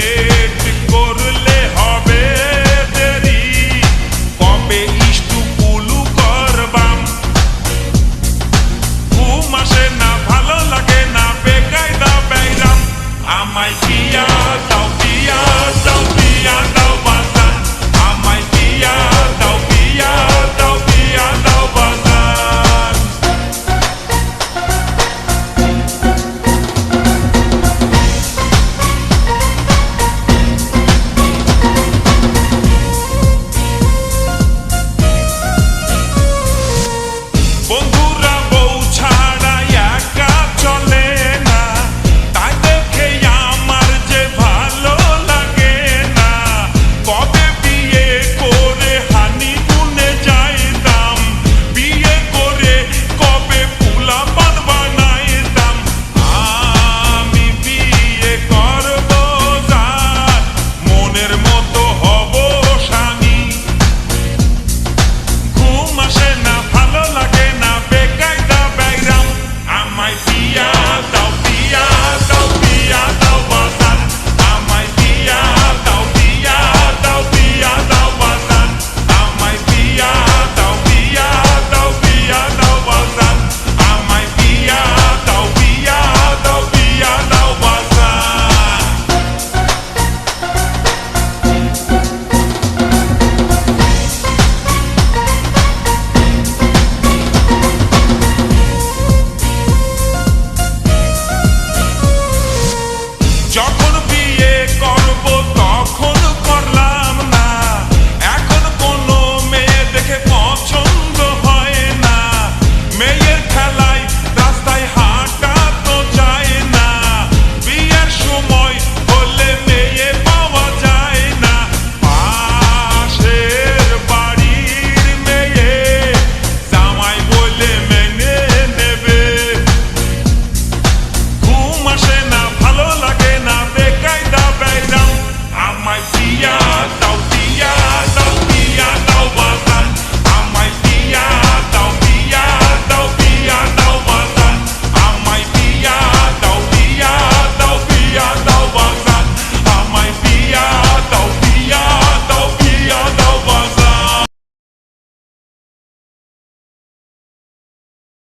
Late করলে হবে দেরি, কবে ইষ্টু কুলু করবাম। ঘুম আসে না, ভালো লাগে না, বেকায়দা বেইরাম। আমায় বিয়া দাও, বিয়া দাও, বিয়া দাও বাজান। আমায় বিয়া দাও, বিয়া দাও, বিয়া দাও বাজান। বন্ধুরা বউ ছাড়া একা চলে না, তাই দেখে আমার যে ভালো লাগে না। কবে বিয়ে করে হানিমুনে যাইতাম, বিয়ে করে কবে পোলাপান বানাইতাম। আমি বিয়ে করব যার, মনের মতো হব স্বামী। ঘুম আসে না, ভালো লাগে না, বেকায়দা বেইরাম। আমায় বিয়া দাও, বিয়া দাও, বিয়া দাও বাজান। আমায় বিয়া দাও, বিয়া দাও, বিয়া দাও বাজান। আমায় বিয়া দাও, বিয়া দাও, বিয়া দাও বাজান। আমায় বিয়া দাও, বিয়া দাও, বিয়া দাও বাজান। যখন বিয়ে করব তখন